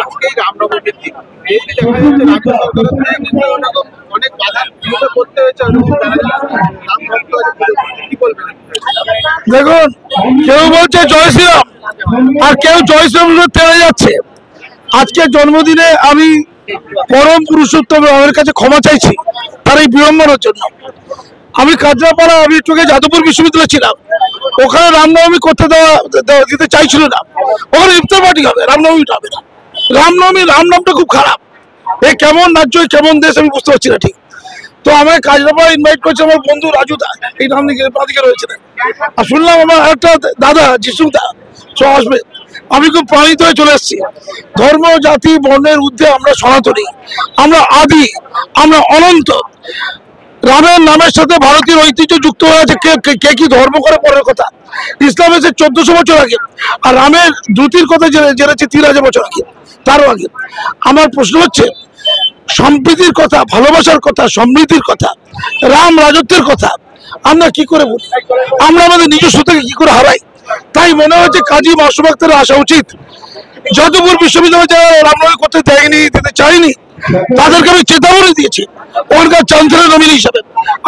আজকে রামনবমীর দিন এই যে দেখা যাচ্ছে রাজ্য সরকারের থেকে অনেক বাধা বিরোধ করতে হয়েছে রাম ভক্ত কি বলবেন? দেখুন, কেউ বলছে জয় শ্রীরাম আর কেউ জয় শ্রীরাম তেড়ে যাচ্ছে। আজকে জন্মদিনে আমি পরম পুরুষোত্তম রামের কাছে ক্ষমা চাইছি তার এই বিড়ম্বনার জন্য। আমি কাজরাপাড়া, আমি চোখে যাদবপুর বিশ্ববিদ্যালয়ে ছিলাম, ওখানে রামনবমী করতে দিতে চাইছিল না। ওখানে ইফতার পার্টি হবে, রামনবমীটা হবে না। রাম নামটা খুব খারাপ। এ কেমন রাজ্য, কেমন দেশ আমি বুঝতে পারছি না ঠিক। তো আমায় কাজরাপাড়া ইনভাইট করেছে আমার বন্ধু রাজু দা, এই নাম দিকে রয়েছিলেন। আর শুনলাম আমার একটা দাদা যিশু দা সব আসবে। আমি খুব প্রাণিত হয়ে চলে এসেছি। ধর্ম, জাতি, বর্ণের ঊর্ধ্বে আমরা সনাতনী, আমরা আদি, আমরা অনন্ত। রামের নামের সাথে ভারতীয় ঐতিহ্য যুক্ত হয়ে আছে। কে কি ধর্ম করে পরের কথা। ইসলাম এসে 1400 বছর আগে, আর রামের দ্রুতির কথা জেনেছে 3000 বছর আগে, তারও আগে। আমার প্রশ্ন হচ্ছে, সম্প্রীতির কথা, ভালোবাসার কথা, সমৃদ্ধির কথা, রাম রাজত্বের কথা আমরা কি করে বলি? আমরা আমাদের নিজস্বতাকে কি করে হারাই? তাই মনে হচ্ছে কাজী মাসুম আক্তারের আসা উচিত। যাদবপুর বিশ্ববিদ্যালয়ে যারা রামনবমী করতে দেয়নি, দিতে চাইনি, তাদেরকে আমি চেতাবনী দিয়েছি। ওখানকার চ্যান্সেলর নমিনি হিসাবে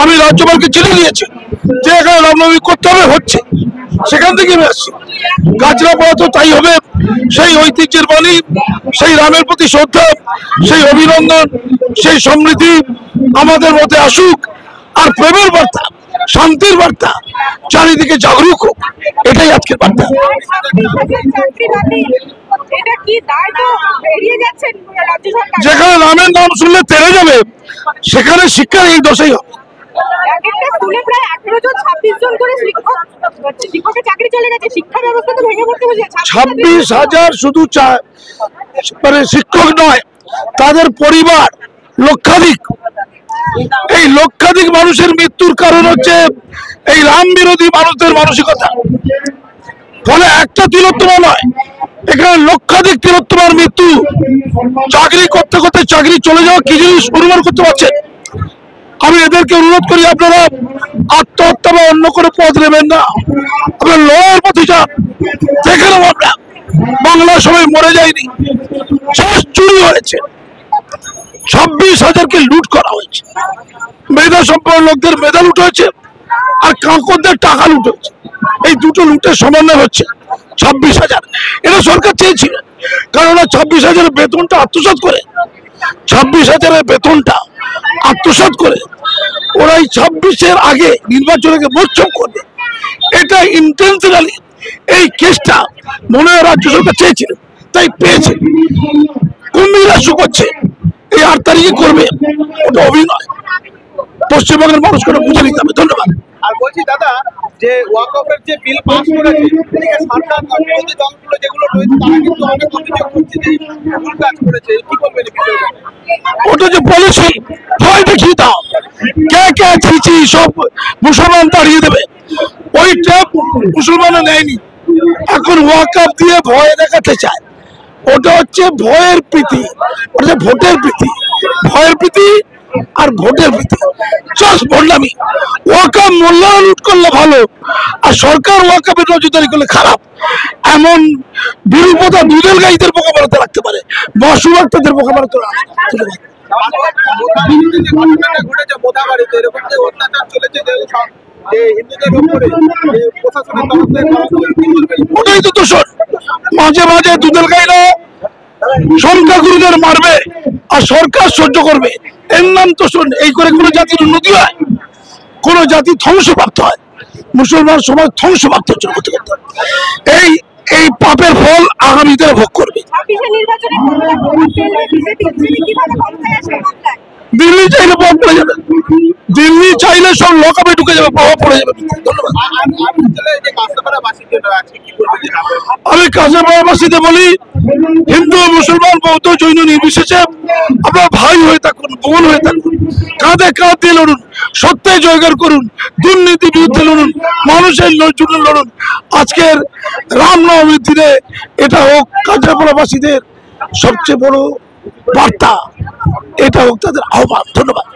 আমি রাজ্যপালকে চিঠি দিয়েছি যে এখানে রামনবমী করতে হবে, হচ্ছে। সেখান থেকে আমি আসছি। কাজরাপাড়া তো তাই হবে। সেই ঐতিহ্যের বাণী, সেই রামের প্রতি শ্রদ্ধা, সেই অভিনন্দন, সেই সমৃদ্ধি আমাদের মধ্যে আসুক। আর প্রেমের বার্তা, শান্তির বার্তা চারিদিকে জাগরুক হোক, এটাই আজকের বার্তা। যেখানে রামের নাম শুনলে তেড়ে যাবে, সেখানে শিক্ষার এই দোষেই হবে। 26,000 শুধু মানে শিক্ষক নয়, তাদের পরিবার লক্ষাধিক। এই লক্ষাধিক মানুষের মৃত্যুর কারণ হচ্ছে এই রাম বিরোধী মানুষদের মানসিকতা। ফলে একটা তিলোত্তমা নয়, এখানে লক্ষাধিক তিলোত্তমার মৃত্যু। চাকরি করতে করতে চাকরি চলে যাওয়া কি জিনিস অনুমান করতে পারছেন? আমি এদেরকে অনুরোধ করি, আপনারা আত্মহত্যা বা অন্য কোনো পথ নেবেন না, আপনারা লড়াইয়ের পথে যান। দেখলাম আমরা বাংলার সবাই মরে যায়নি, চুরি হয়েছে, 26,000কে লুট করা হয়েছে। মেধা সম্পন্ন লোকদের মেধা লুট হয়েছে, আর কাঁকরদের টাকা লুট হয়েছে। এই দুটো লুটের সমন্বয় হচ্ছে 26,000। এটা সরকার চেয়েছিল, কারণ 26,000 বেতনটা আত্মসাৎ করে, 26,000 বেতনটা আত্মসাৎ করে ওরা এই 26-এর আগে নির্বাচনকে মোক্ষম করবে। এটা ইন্টেনশনালি এই কেসটা মনে হয় রাজ্য সরকার চেয়েছিল, তাই পেয়েছে। কুম্ভীরা শুকোচ্ছে, এই 8 তারিখে করবে, ওটা অভিনয়। পশ্চিমবঙ্গের মানুষকে বুঝে নিতে হবে। ধন্যবাদ। আর বলছি দাদা, যে ওয়াকফের যে বিল পাস করেছে, এদিকে সরকার বিরোধী দলগুলো যেগুলো রয়েছে তারা কিন্তু অনেক অভিযোগ করছে যে ভুল কাজ করেছে। কি করবেন? ওটা যে পলিসি, ভয় দেখিয়ে দাও। কে ছিচি সব মুসলমান তাড়িয়ে দেবে, ওই ট্যাপ মুসলমানরা নেয়নি। এখন ওয়াকফ দিয়ে ভয় দেখাতে চায়। ওটা হচ্ছে ভয়ের প্রীতি, ওটা ভোটের প্রীতি। ভয়ের প্রীতি আর ভোটের প্রীতি জাস্ট বললামই। ওয়াকফ মোল্লারা লুট করলে ভালো, আর সরকার ওয়াকফের নজরদারি করলে খারাপ। এমন বিরূপতা দুধের গাইদের বোকা বানাতে রাখতে পারে, মাসুম আক্তারদের বোকা বানাতে রাখতে। ওটাই তো দূষণ। মাঝে মাঝে দুধের গাইরা সংখ্যাগুরুদের মারবে আর সরকার সহ্য করবে, এর নাম তোষণ। এই করে কোনো জাতির উন্নতি হয়? কোন জাতি ধ্বংসপ্রাপ্ত হয়? মুসলমান সমাজ ধ্বংসপ্রাপ্ত করতে করতে এই পাপের ফল আগামীতে ভোগ করবে। দিল্লি চাইলে প্রভাব পড়ে যাবে, দিল্লি চাইলে সব লকআপে ঢুকে যাবে, প্রভাব পড়ে যাবে। ধন্যবাদ। আমি কাজরাপাড়াবাসীদের বলি, হিন্দু, মুসলমান, বৌদ্ধ, জৈন নির্বিশেষে আপনার ভাই হয়ে থাকুন, বোন হয়ে থাকুন, কাঁধে কাঁধ দিয়ে লড়ুন, সত্যে জয়গার করুন, দুর্নীতির বিরুদ্ধে লড়ুন, মানুষের জন্য লড়ুন। আজকের রামনবমীর দিনে এটা হোক কাজরাপাড়াবাসীদের সবচেয়ে বড় বার্তা, এটা হোক তাদের আহ্বান। ধন্যবাদ।